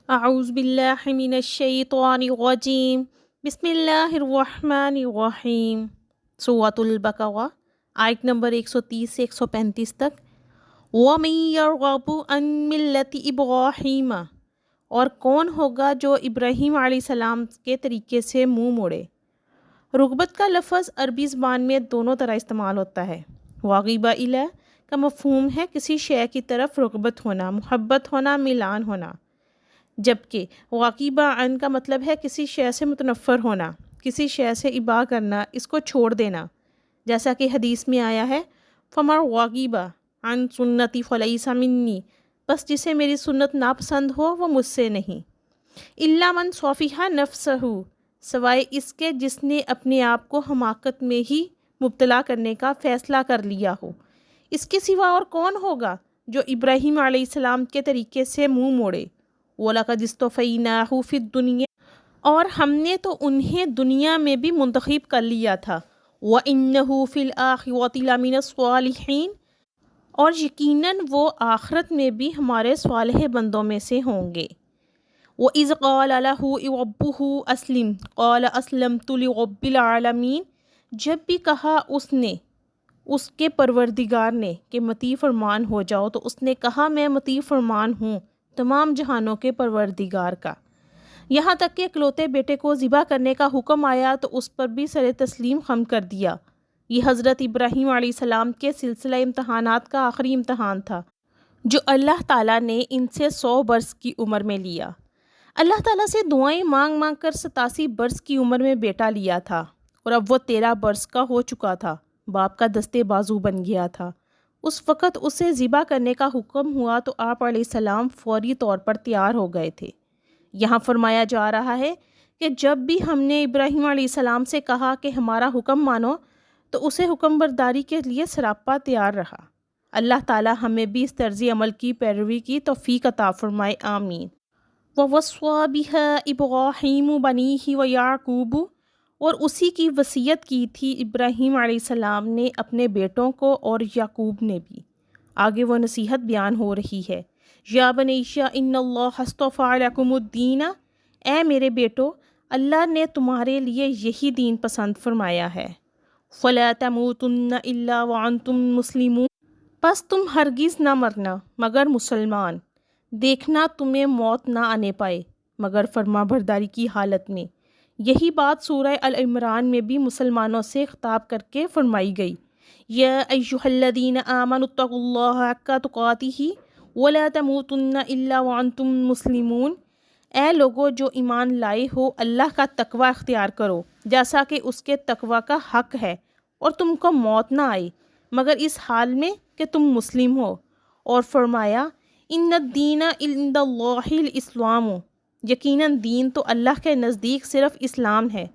اعوذ باللہ من الشیطان الرجیم بسم اللہ الرحمن الرحیم۔ سورۃ البقرہ آیت نمبر 130 سے 135 تک۔ وَمَن يَرْغَبُ عَن مِّلَّةِ إِبْرَاهِيمَ، اور کون ہوگا جو ابراہیم علیہ السلام کے طریقے سے منہ موڑے۔ رغبت کا لفظ عربی زبان میں دونوں طرح استعمال ہوتا ہے۔ راغب الیہ کا مفہوم ہے کسی شے کی طرف رغبت ہونا، محبت ہونا، میلان ہونا، جبکہ راغب عن کا مطلب ہے کسی شے سے متنفر ہونا، کسی شے سے ابا کرنا، اس کو چھوڑ دینا، جیسا کہ حدیث میں آیا ہے فَمَن رَغِبَ عن سنتی فلیس منی، بس جسے میری سنت ناپسند ہو وہ مجھ سے نہیں۔ الا من صفح نفسہ، سوائے اس کے جس نے اپنے آپ کو حماقت میں ہی مبتلا کرنے کا فیصلہ کر لیا ہو۔ اس کے سوا اور کون ہوگا جو ابراہیم علیہ السلام کے طریقے سے منہ موڑے۔ وَلَقَدِ اصْطَفَيْنَاهُ فِي الدُّنْيَا، اور ہم نے تو انہیں دنیا میں بھی منتخب کر لیا تھا۔ وَإِنَّهُ فِي الْآخِرَةِ لَمِنَ الصَّالِحِينَ، اور یقیناً وہ آخرت میں بھی ہمارے صالح بندوں میں سے ہوں گے۔ وَإِذْ قَالَ لَهُ رَبُّهُ أَسْلِمْ قَالَ أَسْلَمْتُ لِرَبِّ الْعَالَمِينَ، جب بھی کہا اس کے پروردگار نے کہ مطیع فرمان ہو جاؤ، تو اس نے کہا میں مطیع فرمان ہوں تمام جہانوں کے پروردگار کا۔ یہاں تک کہ اکلوتے بیٹے کو ذبح کرنے کا حکم آیا تو اس پر بھی سر تسلیم خم کر دیا۔ یہ حضرت ابراہیم علیہ السلام کے سلسلہ امتحانات کا آخری امتحان تھا جو اللہ تعالیٰ نے ان سے 100 برس کی عمر میں لیا۔ اللہ تعالیٰ سے دعائیں مانگ مانگ کر 87 برس کی عمر میں بیٹا لیا تھا، اور اب وہ 13 برس کا ہو چکا تھا، باپ کا دستے بازو بن گیا تھا۔ اس وقت اسے ذبح کرنے کا حکم ہوا تو آپ علیہ السلام فوری طور پر تیار ہو گئے تھے۔ یہاں فرمایا جا رہا ہے کہ جب بھی ہم نے ابراہیم علیہ السلام سے کہا کہ ہمارا حکم مانو، تو اسے حکم برداری کے لیے سراپا تیار رہا۔ اللہ تعالی ہمیں بھی اس طرز عمل کی پیروی کی توفیق عطا فرمائے، آمین۔ وَوَصَّىٰ بِهَا إِبْرَاهِيمُ بَنِيهِ وَيَعْقُوبُ، اور اسی کی وصیت کی تھی ابراہیم علیہ السلام نے اپنے بیٹوں کو اور یعقوب نے بھی۔ آگے وہ نصیحت بیان ہو رہی ہے۔ یا بنیّ ان اللہ اصطفیٰ لکم الدین، اے میرے بیٹو، اللہ نے تمہارے لیے یہی دین پسند فرمایا ہے۔ فلا تموتن الا وانتم مسلمون، پس تم ہرگز نہ مرنا مگر مسلمان، دیکھنا تمہیں موت نہ آنے پائے مگر فرما برداری کی حالت میں۔ یہی بات سورہ العمران میں بھی مسلمانوں سے خطاب کر کے فرمائی گئی۔ یا ایھا الذین آمنوا اتقوا اللہ حق تقاتہ ولا تموتن الا وانتم مسلمون، اے لوگو جو ایمان لائے ہو، اللہ کا تقوی اختیار کرو جیسا کہ اس کے تقوی کا حق ہے، اور تم کو موت نہ آئے مگر اس حال میں کہ تم مسلم ہو۔ اور فرمایا ان الدین عند اللہ الاسلام، یقیناً دین تو اللہ کے نزدیک صرف اسلام ہے۔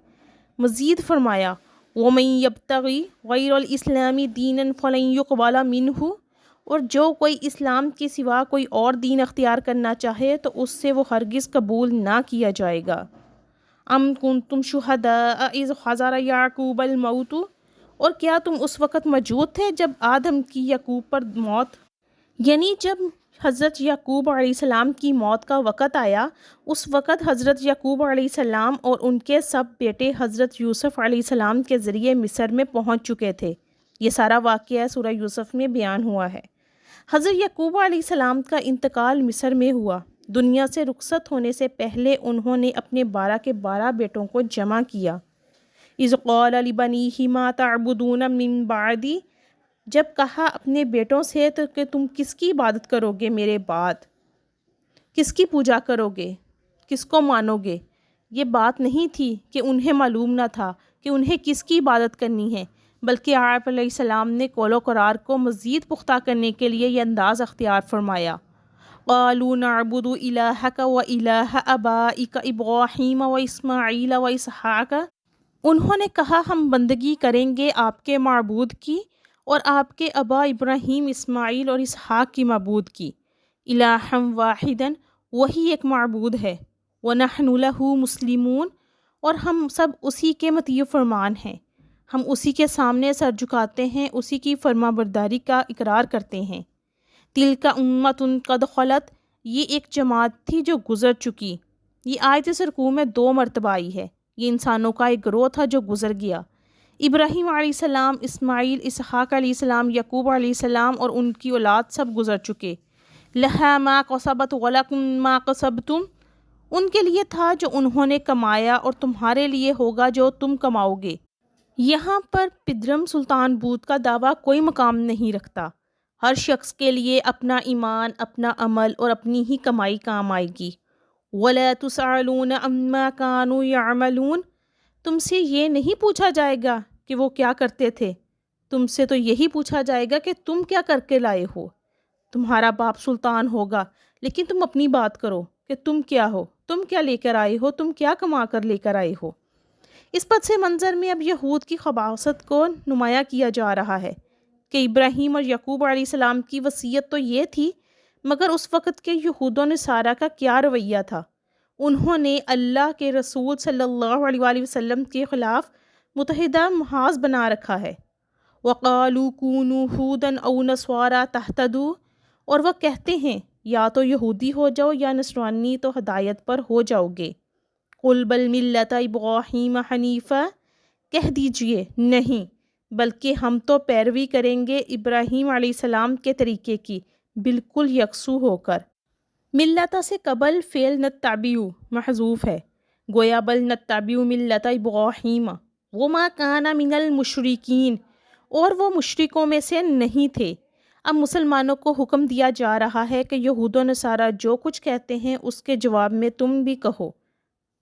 مزید فرمایا وَمَن يَبْتَغِي غَيْرَ الْإِسْلَامِ دِينًا فَلَن يُقْبَلَ مِنْهُ، اور جو کوئی اسلام کے سوا کوئی اور دین اختیار کرنا چاہے تو اس سے وہ ہرگز قبول نہ کیا جائے گا۔ ام کنتم شہداء اذ حضر یعقوب الموت، اور کیا تم اس وقت موجود تھے جب آدم کی یعقوب پر موت، یعنی جب حضرت یعقوب علیہ السلام کی موت کا وقت آیا، اس وقت حضرت یعقوب علیہ السلام اور ان کے سب بیٹے حضرت یوسف علیہ السلام کے ذریعے مصر میں پہنچ چکے تھے۔ یہ سارا واقعہ سورہ یوسف میں بیان ہوا ہے۔ حضرت یعقوب علیہ السلام کا انتقال مصر میں ہوا۔ دنیا سے رخصت ہونے سے پہلے انہوں نے اپنے 12 کے 12 بیٹوں کو جمع کیا۔ اذ قال لبنیہ ما تعبدون من بعدی، جب کہا اپنے بیٹوں سے تو کہ تم کس کی عبادت کرو گے میرے بعد، کس کی پوجا کرو گے، کس کو مانو گے۔ یہ بات نہیں تھی کہ انہیں معلوم نہ تھا کہ انہیں کس کی عبادت کرنی ہے، بلکہ آپ علیہ السلام نے قول و قرار کو مزید پختہ کرنے کے لیے یہ انداز اختیار فرمایا۔ قالوا نعبد الہک و الہ آبائک ابراہیم و اسماعیل و اسحاق، انہوں نے کہا ہم بندگی کریں گے آپ کے معبود کی اور آپ کے ابا ابراہیم، اسماعیل اور اسحاق کی معبود کی۔ الہا واحدا، وہی ایک معبود ہے۔ ونحن لہ مسلمون، اور ہم سب اسی کے مطیع فرمان ہیں، ہم اسی کے سامنے سر جھکاتے ہیں، اسی کی فرما برداری کا اقرار کرتے ہیں۔ تلک امۃ قد خلت، یہ ایک جماعت تھی جو گزر چکی۔ یہ آیت اس رکوع میں 2 مرتبہ آئی ہے۔ یہ انسانوں کا ایک گروہ تھا جو گزر گیا۔ ابراہیم علیہ السلام، اسماعیل، اسحاق علیہ السلام، یعقوب علیہ السلام اور ان کی اولاد سب گزر چکے۔ لہا ما کسبت ولکم ما کسبتم، ان کے لیے تھا جو انہوں نے کمایا اور تمہارے لیے ہوگا جو تم کماؤ گے۔ یہاں پر پدرم سلطان بودھ کا دعویٰ کوئی مقام نہیں رکھتا۔ ہر شخص کے لیے اپنا ایمان، اپنا عمل اور اپنی ہی کمائی کام آئے گی۔ وَلَا تُسْأَلُونَ عَمَّا كَانُوا يَعْمَلُونَ، تم سے یہ نہیں پوچھا جائے گا کہ وہ کیا کرتے تھے، تم سے تو یہی پوچھا جائے گا کہ تم کیا کر کے لائے ہو۔ تمہارا باپ سلطان ہوگا لیکن تم اپنی بات کرو کہ تم کیا ہو، تم کیا لے کر آئے ہو، تم کیا کما کر لے کر آئے ہو۔ اس پس منظر میں اب یہود کی خباثت کو نمایاں کیا جا رہا ہے کہ ابراہیم اور یعقوب علیہ السلام کی وصیت تو یہ تھی، مگر اس وقت کے یہود و نصارہ کا کیا رویہ تھا۔ انہوں نے اللہ کے رسول صلی اللہ علیہ وآلہ وسلم کے خلاف متحدہ محاذ بنا رکھا ہے۔ وَقَالُوا كُونُوا هُودًا أَوْ نَصَارَىٰ تَهْتَدُوا، اور وہ کہتے ہیں یا تو یہودی ہو جاؤ یا نصرانی تو ہدایت پر ہو جاؤ گے۔ قُلْ بَلْ مِلَّةَ إِبْرَاهِيمَ حَنِيفًا، کہہ دیجئے نہیں، بلکہ ہم تو پیروی کریں گے ابراہیم علیہ السلام کے طریقے کی، بالکل یکسو ہو کر۔ ملتا سے قبل فعل نتبعو محذوف ہے، گویا بل نتبعو ملت ابراہیم وما کان من المشرکین، اور وہ مشرکوں میں سے نہیں تھے۔ اب مسلمانوں کو حکم دیا جا رہا ہے کہ یہود و نصارہ جو کچھ کہتے ہیں اس کے جواب میں تم بھی کہو